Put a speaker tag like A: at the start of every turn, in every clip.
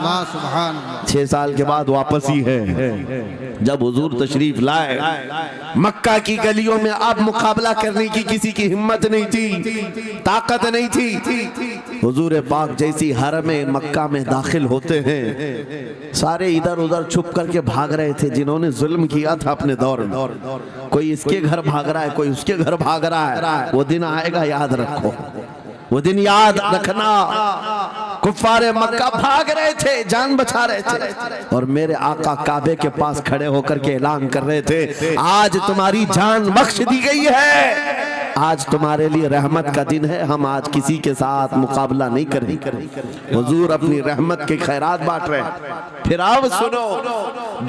A: अल्लाह, सुभान अल्लाह।
B: 6 साल के बाद वापस ही है जब हुजूर तशरीफ लाए। मक्का की गलियों में अब मुकाबला करने की किसी की हिम्मत नहीं थी, ताकत नहीं थी। हुजूर पाक जैसी हरम मक्का में दाखिल होते हैं, सारे इधर उधर छुप करके भाग रहे थे जिन्होंने जुल्म किया था अपने दौर में। कोई इसके घर भाग रहा है, कोई उसके घर भाग रहा है। वो दिन आएगा, याद रखो, वो दिन याद रखना। कुफ्फारे मक्का भाग रहे थे, जान बचा रहे थे, और मेरे आका काबे के पास खड़े होकर के ऐलान कर रहे थे, आज तुम्हारी जान बख्श दी गई है, आज तुम्हारे लिए रहमत का दिन है, हम आज किसी के साथ मुकाबला नहीं करेंगे। हुजूर अपनी रहमत के खैरात बांट रहे हैं। फिर अब सुनो,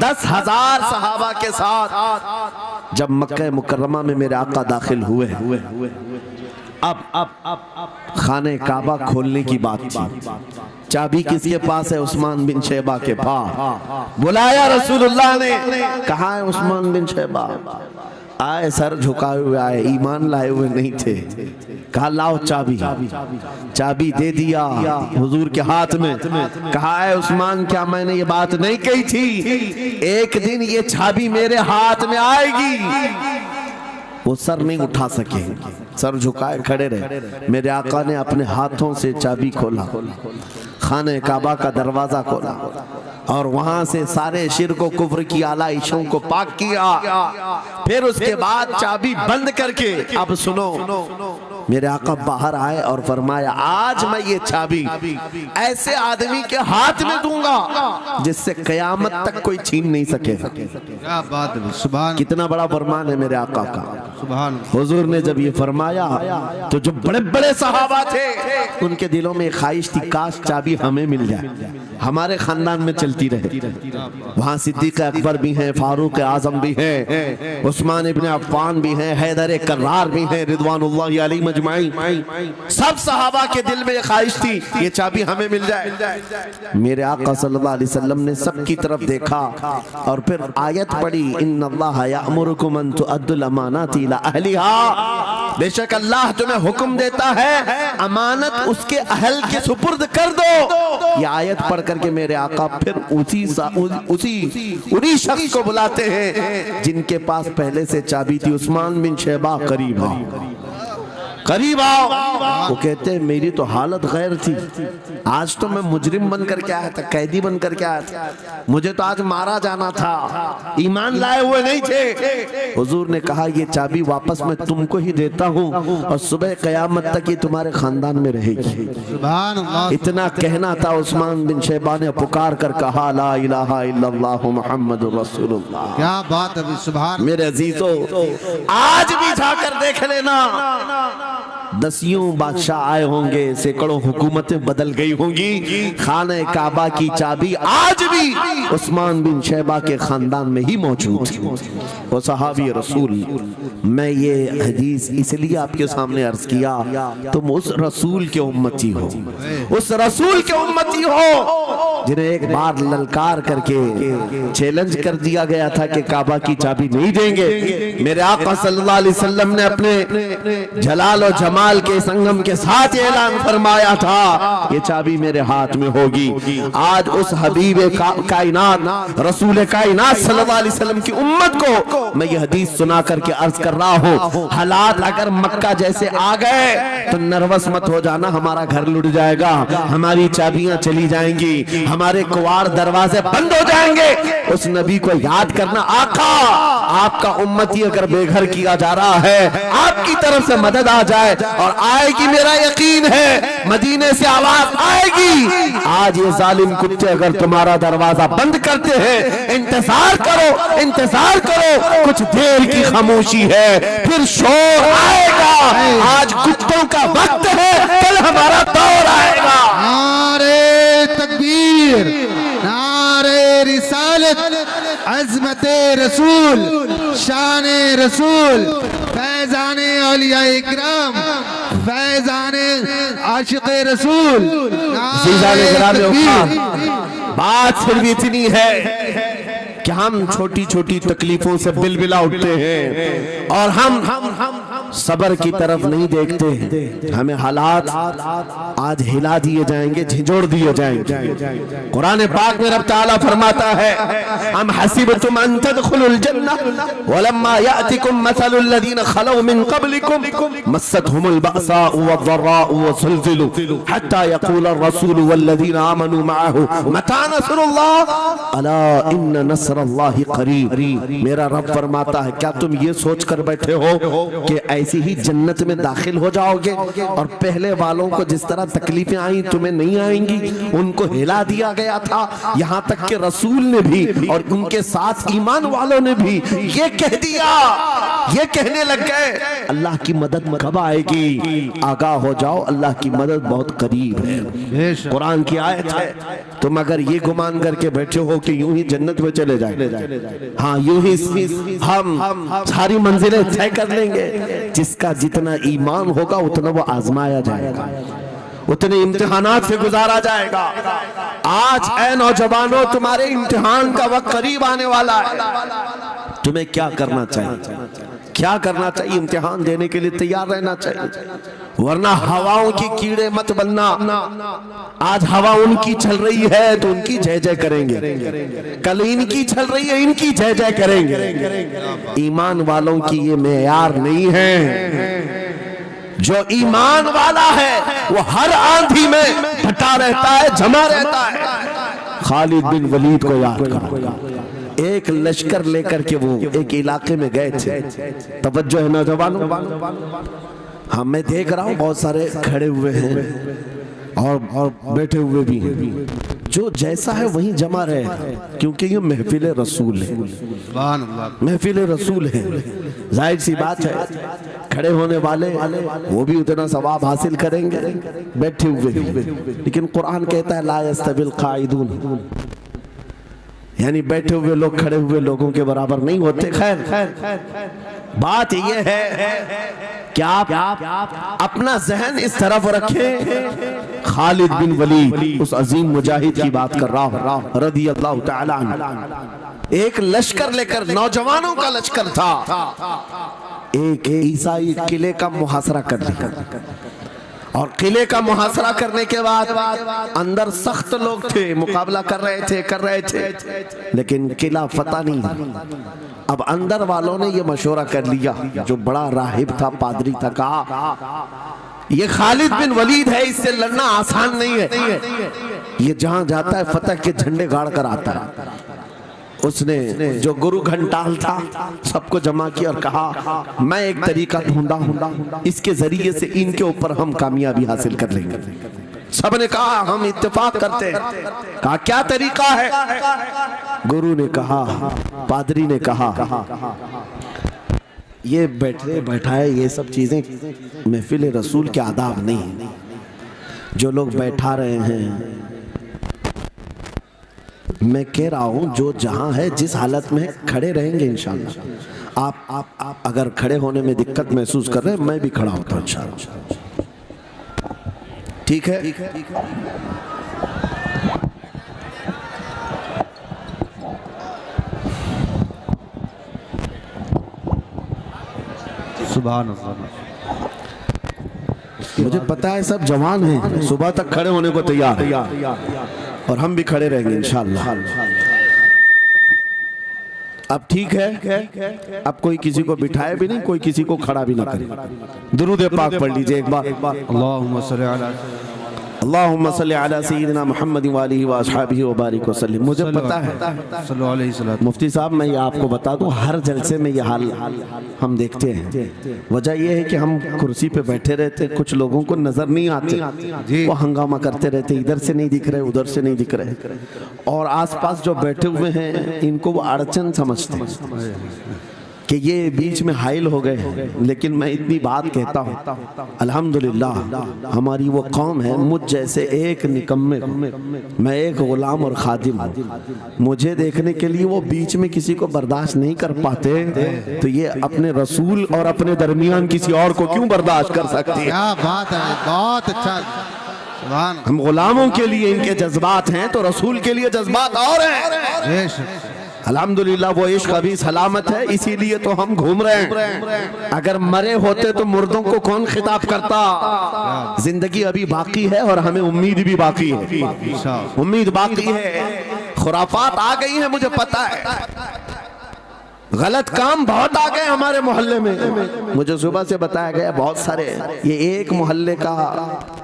B: 10,000 सहाबा के साथ जब मक्का मुकर्रमा में मेरे आका दाखिल हुए, अब खाने काबा खोलने की बात थी। चाबी किसके पास है? उस्मान बिन शैबा के पास। बुलाया रसूलुल्लाह ने, कहा है उस्मान बिन शैबा? आए, सर झुकाए हुए आए, ईमान लाए हुए नहीं थे। कहा लाओ चाबी। चाबी दे दिया हुजूर के हाथ में। कहा है उस्मान, क्या मैंने ये बात नहीं कही थी, एक दिन ये चाबी मेरे हाथ में आएगी? वो सर नहीं उठा सके, सर झुकाए खड़े रहे। मेरे आका ने अपने हाथों से चाबी खोला, खाने काबा का दरवाजा खोला, और वहां से सारे शिर्क व कुफ्र की आलाइशों को पाक किया। फिर उसके बाद चाबी बंद करके, अब सुनो, मेरे आका बाहर आए और फरमाया, आज मैं ये चाबी ऐसे आदमी के हाथ में दूंगा जिससे कयामत तक कोई छीन नहीं सके।
A: क्या बात है, सुभान।
B: कितना बड़ा फरमान है मेरे आका का,
A: सुभान।
B: हुजूर ने जब ये फरमाया तो जो बड़े बड़े सहाबा थे उनके दिलों में ख्वाहिश थी, काश चाबी हमें मिल जाए, हमारे खानदान में चलती रहे। वहाँ सिद्दीक अकबर भी हैं, फारूक आजम भी हैं, उस्मान इब्न अफ़्फ़ान भी हैं, हैदर कर्रार भी हैं, रिदवानुल्लाहि अलैहि मजमाईन। सब सहाबा के दिल में ये ख्वाहिश थी, ये चाबी हमें मिल जाए। मेरे आका सल्लल्लाहु अलैहि वसल्लम ने सबकी तरफ देखा और फिर आयत पढ़ी, इन्नल्लाह यअमुरुकुम अन तुअद्दुल अमानाति इला अहलिहा। बेशक अल्लाह तुम्हें हुक्म देता है अमानत उसके अहल के सुपुर्द कर दो। ये आयत पढ़ करके मेरे आका फिर उन्हीं शख्स को बुलाते हैं जिनके पास पहले से चाबी थी। उस्मान बिन शैबा, करीब आओ, करीब आओ। वो कहते हैं मेरी तो हालत गैर थी, आज तो मैं मुजरिम बन करके आया था, कैदी बन करके आया था, मुझे तो आज मारा जाना था, ईमान लाए हुए नहीं थे। हुजूर ने कहा ये चाबी वापस मैं तुमको ही देता हूँ और सुबह कयामत तक ये तुम्हारे खानदान में रहेगी।
A: सुभान अल्लाह।
B: इतना कहना था, उस्मान बिन शैबा ने पुकार कर कहा, ला इलाहा इल्लल्लाह मुहम्मदुर रसूलुल्लाह।
A: क्या बात है, सुभान।
B: मेरे अजीजों, आज भी जाकर देख लेना, दसियों बादशाह आए होंगे, सैकड़ों हुकूमतें बदल गई होंगी, खाने काबा की चाबी आज भी उस्मान बिन शैबा के खानदान में ही मौजूद है। वो सहाबी रसूल। मैं ये हदीस इसलिए आपके सामने अर्ज किया, तुम उस रसूल के उम्मती हो, उस रसूल के उम्मती हो जिन्हें एक बार ललकार करके चैलेंज कर दिया गया था कि काबा की चाबी नहीं देंगे। मेरे आका सल्लल्लाहु अलैहि वसल्लम ने अपने जलाल और जमाल के संगम के साथ ऐलान फरमाया था, ये चाबी मेरे हाथ में होगी। आज उस हबीब कायनात रसूल कायनात सल्लल्लाहु अलैहि वसल्लम की उम्मत को मैं ये हदीस सुना करके अर्ज कर रहा हूँ, हालात अगर मक्का जैसे आ गए तो नर्वस मत हो जाना, हमारा घर लुट जाएगा, हमारी चाबियां चली जाएंगी, हमारे कुवाड़ दरवाजे बंद हो जाएंगे। उस नबी को याद करना, आका आपका उम्मती अगर बेघर किया जा रहा है, आपकी तरफ से मदद आ जाए और आएगी, मेरा यकीन है मदीने से आवाज आएगी। आज ये जालिम कुत्ते अगर तुम्हारा दरवाजा बंद करते हैं, इंतजार करो, इंतजार करो, कुछ देर की खामोशी है, फिर शोर आएगा। आज कुत्तों का वक्त है, कल हमारा दौर आएगा।
A: नारे तकबीर, नारे रिसालत, अज़मते रसूल, शाने रसूल, फैज़ाने औलिया इकराम, फैज़ाने आशिक़े रसूल।
B: बात सिर्फ इतनी है कि हम छोटी छोटी तकलीफों से बिलबिला उठते हैं और हम सबर की तरफ नहीं देखते, हमें हालात आज हिला दिए जाएंगे, झिझोड़ दिए जाएंगे। कुरान पाक में रब ताला फरमाता है, अम हसीबतुम अन तदखुलुल जन्नह वलम्मा यातिकुम मसलुल लदीन खलौ मिन क़ब्लिकुम मस्सतहुमुल बअसाउ वद्दर्राउ वज़ुलज़िलू हत्ता यक़ूलर रसूलु वल्लदीना आमनू मअहू मता नस्रुल्लाह अला इन्न नस्रल्लाहि क़रीब। मेरा रब फरमाता है, क्या तुम ये सोच कर बैठे हो कि ऐसी ही जन्नत में दाखिल हो जाओगे और पहले वालों को जिस तरह तकलीफें आई तुम्हें नहीं आएंगी? उनको हिला दिया गया था, यहाँ तक कि रसूल ने भी और उनके साथ ईमान वालों ने भी ये कह दिया, ये कहने लग गए अल्लाह की मदद कब आएगी? आगाह हो जाओ, अल्लाह की मदद बहुत करीब है। कुरान की आयत है। तुम अगर ये गुमान करके बैठे हो कि यूं ही जन्नत में चले जाए, हाँ यूं ही हम सारी मंजिलें तय कर लेंगे, जिसका जितना ईमान होगा उतना वो आजमाया जाएगा, उतने इम्तिहानात से गुजारा जाएगा। आज ऐ नौजवानों, तुम्हारे इम्तिहान का वक्त करीब आने वाला है। तुम्हें क्या करना चाहिए? क्या करना चाहिए? इम्तिहान देने के लिए तैयार रहना चाहिए, वरना हवाओं की कीड़े मत बनना। आज हवा उनकी चल रही है तो उनकी जय जय करेंगे, कल इनकी चल रही है इनकी जय जय करेंगे। ईमान वालों की ये मेयार नहीं है। जो ईमान वाला है वो हर आंधी में डटा रहता है, जमा रहता है। खालिद बिन वलीद को याद करो, एक लश्कर लेकर के वो एक इलाके में गए थे। तवज्जो है नौजवानों, हाँ मैं देख रहा हूँ बहुत सारे खड़े हुए हैं और बैठे हुए भी हैं, जो जैसा है वहीं जमा रहे हैं, क्योंकि ये महफिल रसूल है, महफिल रसूल है। जाहिर सी बात है, खड़े होने वाले वो भी उतना सवाब हासिल करेंगे बैठे हुए, लेकिन कुरान कहता है ला यस्तविल काइदून, यानी बैठे हुए लोग खड़े हुए लोगों के बराबर नहीं होते। खैर बात यह है कि आप अपना जहन इस तरफ रखें। खालिद बिन वलीद उस अजीम मुजाहिद की बात कर रहा हूं रज़ी अल्लाह तआला अन्हु। एक लश्कर लेकर, नौजवानों का लश्कर था, एक ईसाई किले का मुहासरा कर लिया, और किले का मुहासरा करने के बाद अंदर सख्त लोग थे, मुकाबला कर रहे थे, लेकिन किला फतह नहीं था। अब अंदर वालों ने ये मशवरा कर लिया, जो बड़ा राहिब था, पादरी था, कहा ये खालिद बिन वलीद है, इससे लड़ना आसान नहीं है, ये जहां जाता है फतह के झंडे गाड़ कर आता है। उसने जो गुरु घंटाल था सबको जमा किया और कहा मैं एक तरीका ढूंढा, इसके जरिए से इनके ऊपर हम कामयाबी हासिल कर लेंगे। सबने कहा हम इत्तेफाक करते हैं। कहा क्या तरीका है? गुरु ने कहा, पादरी ने कहा ये बैठाए ये सब चीजें महफिल रसूल के आदाब नहीं। जो लोग बैठा रहे हैं, मैं कह रहा हूं जो जहां है जिस हालत में खड़े रहेंगे इंशाअल्लाह। आप अगर खड़े होने में दिक्कत महसूस कर रहे हैं, मैं भी खड़ा होता हूं इंशाअल्लाह। ठीक है?
A: सुभान अल्लाह।
B: मुझे पता है सब जवान हैं, सुबह तक खड़े होने को तैयार है, और हम भी खड़े रहेंगे इंशाअल्लाह। अब ठीक है, अब कोई किसी को बिठाए भी नहीं, कोई किसी को खड़ा भी ना करे। दुरूद पाक पढ़ लीजिए एक बार।
A: अल्लाहुम्मा
B: सल्ली अला सय्यिदिना मुहम्मद व आलिहि व अस्हाबिहि व बारिक वसल्लम। मुझे पता है मुफ्ती साहब, मैं ये आपको बता दूं, हर जलसे में ये हाल हम देखते हैं। वजह यह है कि हम कुर्सी पे बैठे रहते, कुछ लोगों को नजर नहीं आते, वो हंगामा करते रहते, इधर से नहीं दिख रहे, उधर से नहीं दिख रहे, और आसपास जो बैठे हुए हैं इनको वो अड़चन समझते कि ये बीच में हाइल हो गए। लेकिन मैं इतनी बात कहता हूँ, अल्हम्दुलिल्लाह हमारी वो कौम है, मुझ जैसे एक निकम्मे, मैं एक गुलाम और खादिम हूँ, मुझे देखने के लिए वो बीच में किसी को बर्दाश्त नहीं कर पाते, तो ये अपने रसूल और अपने दरमियान किसी और को क्यों बर्दाश्त कर सकते हैं?
A: क्या बात है, बहुत अच्छा।
B: हम गुलामों के लिए इनके जज्बात हैं तो रसूल के लिए जज्बात और हैं। अल्हम्दुलिल्लाह वो इश्क अभी सलामत है, इसीलिए तो हम घूम रहे हैं। अगर मरे होते तो मुर्दों को कौन खिताब करता। जिंदगी अभी बाकी है और हमें उम्मीद भी बाकी है, उम्मीद बाकी है। खुराफात आ गई है, मुझे पता है, गलत काम बहुत आ गए हमारे मोहल्ले में। मुझे सुबह से बताया गया बहुत सारे, ये एक मोहल्ले का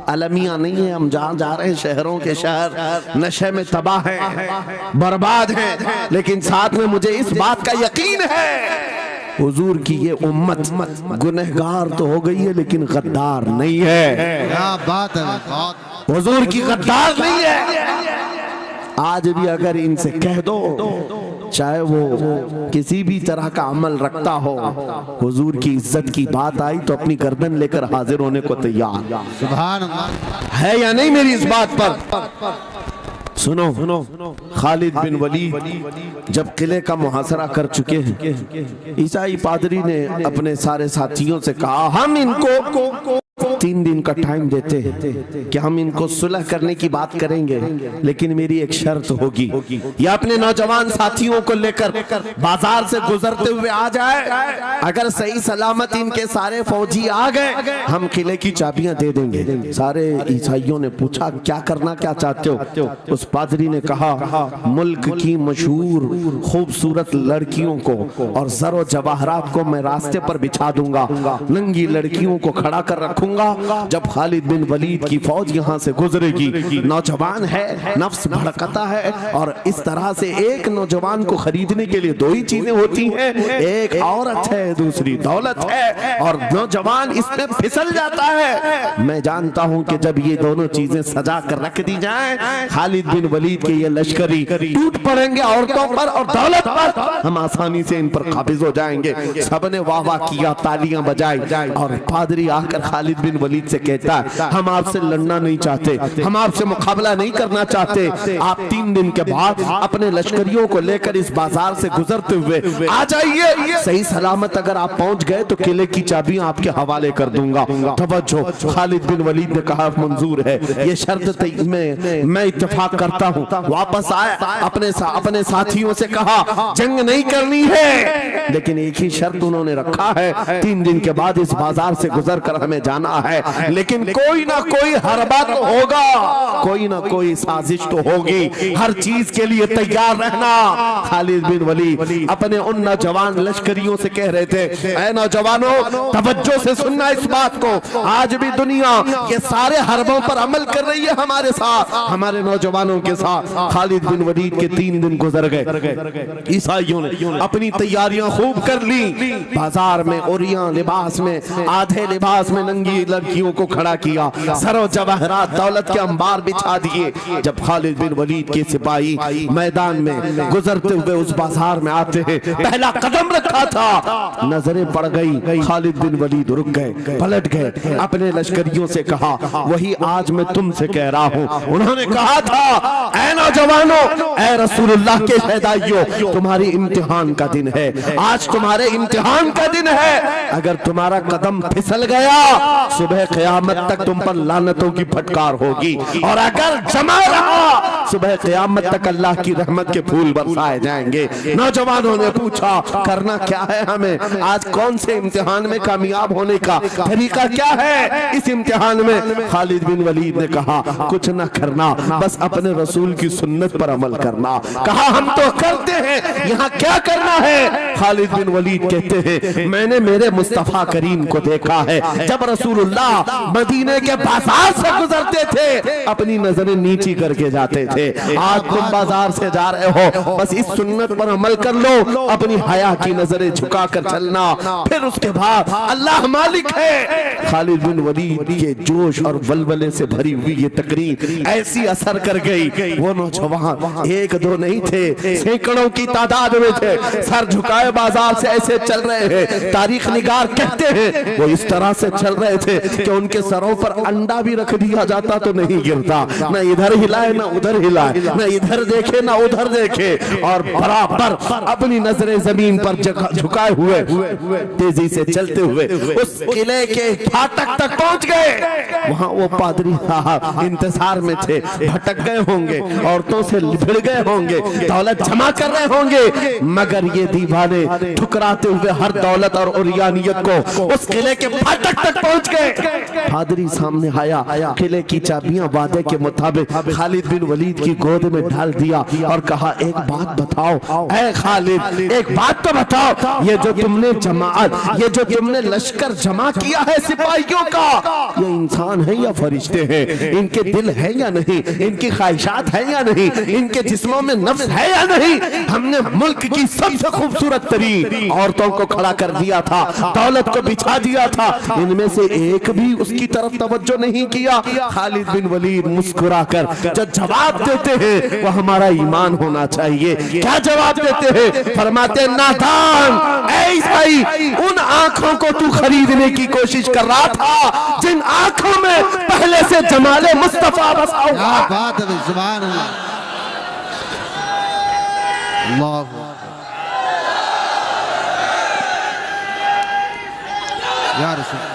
B: अलमिया नहीं है, हम जहाँ जा रहे हैं शहरों के शहर नशे में तबाह हैं, बर्बाद हैं। लेकिन साथ में मुझे इस बात का यकीन है, हुजूर की ये उम्मत गुनहगार तो हो गई है लेकिन गद्दार नहीं है।
A: क्या बात है,
B: हुजूर की गद्दार नहीं है। आज भी अगर इनसे कह दो, चाहे वो किसी भी तरह का अमल रखता हो, हुजूर की इज्जत की बात आई तो अपनी गर्दन लेकर हाजिर होने को तैयार।
A: सुभान अल्लाह।
B: है या नहीं मेरी इस बात पर? सुनो, खालिद बिन वलीद जब किले का मुहासरा कर चुके हैं, ईसाई पादरी ने अपने सारे साथियों से कहा, हम इनको 3 दिन का टाइम देते हैं कि हम इनको सुलह करने की बात करेंगे, लेकिन मेरी एक शर्त होगी। या अपने नौजवान साथियों को लेकर बाजार से गुजरते हुए आ जाए, अगर सही सलामत इनके सारे फौजी आ गए, हम किले की चाबियां दे देंगे। सारे ईसाइयों ने पूछा, क्या करना, क्या चाहते हो? उस पादरी ने कहा, मुल्क की मशहूर खूबसूरत लड़कियों को और जरो जवाहरात को मैं रास्ते पर बिछा दूंगा, नंगी लड़कियों को खड़ा कर रखूंगा। जब खालिद बिन वलीद की फौज यहाँ से गुजरेगी, नौजवान है, नफ्स भड़कता है, और इस तरह से एक नौजवान को खरीदने के लिए 2 ही चीजें होती हैं, एक औरत है, दूसरी दौलत है, और नौजवान इसमें फिसल जाता है। मैं जानता हूं कि जब ये दोनों चीजें सजा कर रख दी जाएं, खालिद बिन वलीद के ये लश्करी टूट पड़ेंगे औरतों पर और दौलत पर, हम आसानी से इन पर काबिज हो जाएंगे। सबने वाह वाह किया, तालियां बजाई, और पादरी आकर खालिद बिन वलीद से कहता है, हम आपसे लड़ना नहीं चाहते, हम आपसे मुकाबला नहीं करना चाहते। आप 3 दिन के बाद अपने लश्करियों को लेकर इस बाजार से गुजरते हुए आ जाइए। सही सलामत अगर आप पहुंच गए तो किले की चाबियां आपके हवाले कर दूंगा। तवज्जो, खालिद बिन वलीद ने कहा, मंजूर है, ये शर्त मैं इत्तेफाक करता हूं। वापस आए, अपने साथियों से कहा, जंग नहीं करनी है, लेकिन एक ही शर्त उन्होंने रखा है, 3 दिन के बाद इस बाजार से गुजर कर हमें जाना है, लेकिन कोई ना कोई हरबा तो होगा, कोई ना कोई साजिश तो होगी, हर चीज के लिए तैयार रहना। खालिद बिन वलीद अपने उन नौजवान लश्करियों से कह रहे थे, ऐ नौजवानों, तवज्जो से सुनना इस बात को, आज भी दुनिया ये सारे हरबों पर अमल कर रही है हमारे साथ, हमारे नौजवानों के साथ। खालिद बिन वलीद के 3 दिन गुजर गए, ईसाइयों ने अपनी तैयारियां खूब कर ली, बाजार में ओरियां लिबास में, आधे लिबास में नंगी लड़कियों को खड़ा किया, सरो जवाहरात दौलत के अंबार बिछा दिए। जब खालिद बिन वलीद के सिपाही मैदान में गुजरते हुए उस बाजार में आते हैं, पहला कदम रखा था, नजरें पड़ गई, खालिद बिन वलीद रुक गए, पलट गए, अपने लश्करियों से कहा, वही आज मैं तुमसे कह रहा हूं। उन्होंने कहा था, ऐ नौजवानों, ऐ रसूलुल्लाह के शहदाइयों, तुम्हारी इम्तिहान का दिन है, आज तुम्हारे इम्तिहान का दिन है। अगर तुम्हारा कदम फिसल गया, सुबह क़यामत तक तुम पर लानतों की फटकार होगी, और अगर जमा रहा, सुबह क़यामत तक अल्लाह की रहमत के फूल बरसाए जाएंगे। नौजवानों ने पूछा, करना क्या है हमें, आज कौन से इम्तिहान में कामयाब होने का तरीका क्या है इस इम्तिहान में? खालिद बिन वलीद ने कहा, कुछ न करना, बस अपने रसूल की सुन्नत पर अमल करना। कहा, हम तो करते हैं, यहाँ क्या करना है? खालिद बिन वलीद कहते हैं, मैंने मेरे मुस्तफा करीम को देखा है, जब रसूलुल्लाह मदीने के बाजार से गुजरते थे, अपनी नजरें नीची करके जाते थे। आज तुम बाजार से जा रहे हो, बस इस सुन्नत पर अमल कर लो, अपनी हया की नजरें झुका कर चलना, फिर उसके बाद अल्लाह मालिक है। खालिद बिन वलीद के जोश और वलवले से भरी हुई ये तकरीर ऐसी असर कर गई, वो नौजवान 1-2 नहीं थे, सैकड़ों की तादाद में थे, सर झुकाए बाजार से ऐसे चल रहे हैं। तारीख निगार कहते हैं वो इस तरह से चल रहे थे कि उनके सरों पर अंडा भी रख दिया जाता तो नहीं गिरता, न इधर हिलाए न उधर हिलाए, न इधर देखे न उधर देखे, और बराबर अपनी नजरें जमीन पर झुकाए हुए तेजी से चलते हुए उस किले के फाटक तक पहुंच गए। वहां वो पादरी साहब इंतजार में थे, भटक गए होंगे, औरतों से भिड़ गए होंगे, दौलत जमा कर रहे होंगे, मगर ये दीवाने ठुकराते हुए हर दौलत और उरियानियत को उस किले के फाटक तक पहुंच गए। पादरी सामने आया, किले की चाबियां वादे के मुताबिक खालिद बिन वलीद की गोद में डाल दिया और कहा, एक बात बताओ ऐ खालिद, एक बात तो बताओ, ये जो तुमने जमात, ये जो तुमने लश्कर जमा किया है सिपाहियों का, ये इंसान है या फरिश्ते हैं? इनके दिल है या नहीं? इनकी ख्वाहिशात है या नहीं? इनके जिस्मों में नफ्स है या नहीं? हमने मुल्क की सबसे खूबसूरत तरीन औरतों को खड़ा कर दिया था, दौलत को बिछा दिया था, इनमें से एक भी उसकी तरफ तवज्जो नहीं किया। खालिद बिन वलीद मुस्कुराकर जो जवाब देते हैं वो हमारा ईमान होना चाहिए। क्या जवाब देते हैं? फरमाते, नादान ऐ ईसाई, उन आंखों को तू खरीदने की कोशिश कर रहा था जिन आंखों में पहले से जमाले मुस्तफा बसा हुआ।
A: क्या बात है, सुभान अल्लाह, अल्लाह या रसूल।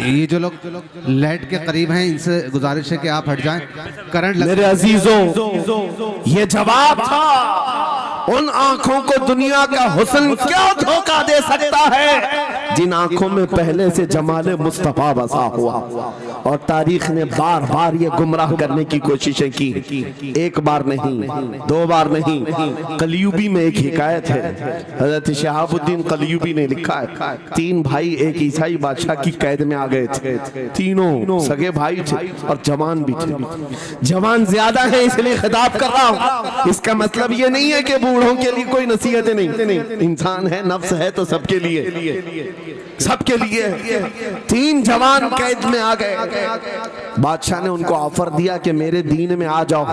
A: ये जो लोग लाइट के करीब हैं, इनसे गुजारिश है कि आप हट जाएं, करंट लग।
B: मेरे अजीजों, ये जवाब था उन आंखों को दुनिया का हुस्न क्या धोखा दे सकता है जिन आंखों में पहले से जमाले मुस्तफा बसा हुआ। और तारीख ने बार बार ये गुमराह करने की कोशिशें की, एक बार नहीं, दो बार नहीं। कलयुबी में एक हिकायत है, हजरत शहाबुद्दीन कलयुबी ने लिखा है, 3 भाई एक ईसाई बादशाह की कैद में आ गए थे, तीनों सगे भाई थे और जवान भी थे। जवान ज्यादा है इसलिए खिताब कर रहा हूं, इसका मतलब ये नहीं है कि बूढ़ों के लिए कोई नसीहतें नहीं, इंसान है, नफ्स है तो सबके लिए, सबके लिए। 3 जवान कैद में आ गए। बादशाह ने उनको ऑफर दिया कि मेरे दीन में आ जाओ,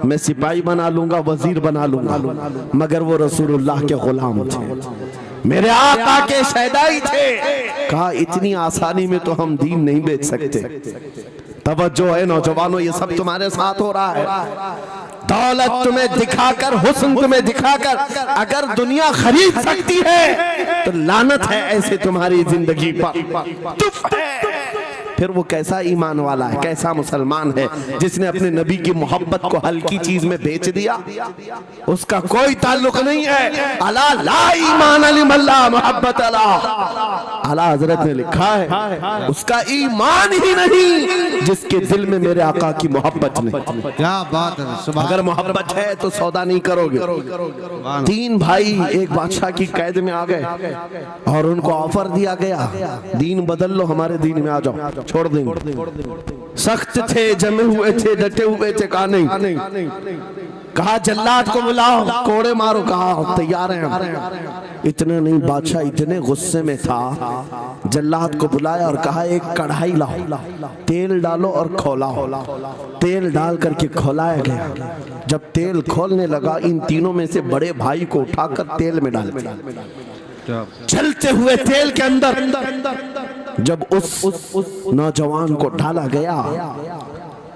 B: मैं सिपाही बना लूंगा, वजीर बना लूंगा, मगर वो रसूलुल्लाह के गुलाम थे, मेरे आका के शहदाई थे। कहा, इतनी आसानी में तो हम दीन नहीं बेच सकते। तवज्जो है नौजवानों, ये सब तुम्हारे साथ हो रहा है। दौलत तुम्हें दिखाकर, हुस्न तुम्हें दिखाकर अगर दुनिया खरीद सकती है तो लानत है ऐसे तुम्हारी जिंदगी पर। फिर वो कैसा ईमान वाला है, कैसा मुसलमान है जिसने अपने नबी की मोहब्बत को हल्की चीज में बेच दिया? उसका कोई ताल्लुक नहीं है। अला ला ईमान लिमल्ला मोहब्बत अला, आला हजरत ने लिखा है, उसका ईमान ही नहीं जिसके दिल में मेरे आका की मोहब्बत नहीं।
A: क्या बात है,
B: अगर मोहब्बत है तो सौदा नहीं करोगे। 3 भाई एक बादशाह की कैद में आ गए और उनको ऑफर दिया गया, दीन बदल लो, हमारे दीन में आ जाओ, छोड़ देंगे। सख्त थे, जमे हुए थे, डटे हुए थे, कहा नहीं। कहा जल्लाद को बुलाओ, कोड़े मारो, कहा तैयार हैं। इतने नहीं, बादशाह इतने गुस्से में था, जल्लाद को बुलाया और कहा एक कढ़ाई लाओ, तेल डालो और खौलाओ। तेल डाल करके खौलाया गया। जब तेल खोलने लगा, इन तीनों में से बड़े भाई को उठाकर तेल में डाल दिया। चलते हुए तेल के अंदर जब उस नौजवान को डाला गया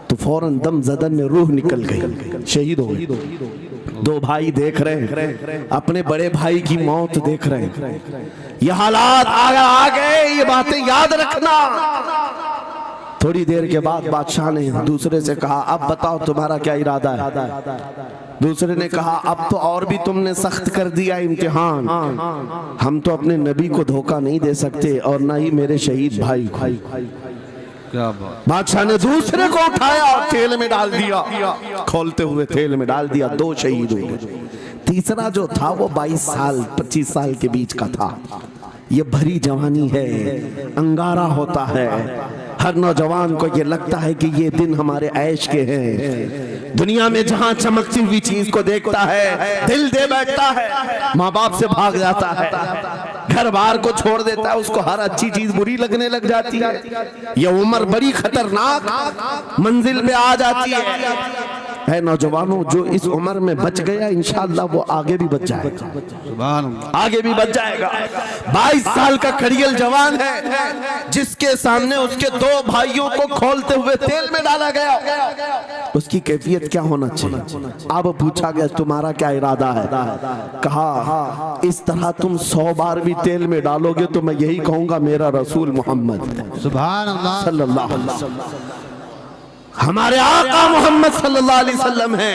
B: तो फौरन दम जदन में रूह निकल गई, शहीद हो गई। 2 भाई देख रहे हैं, अपने बड़े भाई की मौत देख रहे हैं। ये हालात आ गए, ये बातें याद रखना। थोड़ी देर के बाद बादशाह ने दूसरे से कहा, अब बताओ तुम्हारा क्या इरादा है? दूसरे ने कहा, अब तो और भी तुमने सख्त कर दिया इम्तिहान, हम तो अपने नबी को धोखा नहीं दे सकते और ना ही मेरे शहीद भाई को। बादशाह ने दूसरे को उठाया और तेल में डाल दिया, खोलते हुए तेल में डाल दिया, 2 शहीद हुए। तीसरा जो था वो 22 साल 25 साल के बीच का था। ये भरी जवानी है, अंगारा होता है, हर नौजवान को ये लगता है कि ये दिन हमारे ऐश के हैं। दुनिया में जहां चमकती हुई चीज को देखता है, दिल दे बैठता है, माँ बाप से भाग जाता है, घर बार को छोड़ देता है, उसको हर अच्छी चीज बुरी लगने लग जाती है। ये उम्र बड़ी खतरनाक मंजिल पे आ जाती है। है नौजवानों, जो इस उम्र में बच गया इंशाअल्लाह वो आगे भी बच जाएगा,
A: सुभान अल्लाह।
B: आगे भी बच जाएगा। 22 साल का खड़ियल जवान है जिसके सामने उसके 2 भाइयों को खोलते हुए तेल में डाला गया, उसकी कैफियत क्या होना चाहिए? अब पूछा गया तुम्हारा क्या इरादा है? कहा इस तरह तुम 100 बार भी तेल में डालोगे तो मैं यही कहूंगा मेरा रसूल मोहम्मद
A: सुभान अल्लाह
B: सल्लल्लाहु अलैहि वसल्लम, हमारे आका मोहम्मद सल्लल्लाहु अलैहि वसल्लम है,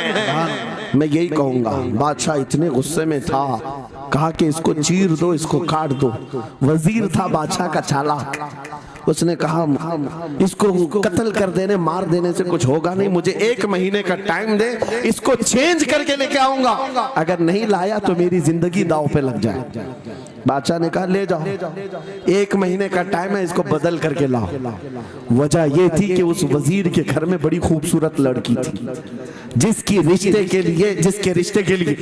B: मैं यही कहूंगा। बादशाह इतने गुस्से में था, कहा कि इसको चीर दो, इसको काट दो। वजीर था बादशाह का चालाक, उसने कहा इसको कत्ल कर देने, मार देने से कुछ होगा नहीं, मुझे 1 महीने का टाइम दे, इसको चेंज करके लेके आऊंगा, अगर नहीं लाया तो मेरी जिंदगी दांव पे लग जाए। बादशाह ने कहा ले जाओ, 1 महीने का टाइम है, इसको बदल करके लाओ। वजह यह थी कि उस वजीर के घर में बड़ी खूबसूरत लड़की थी जिसके रिश्ते के लिए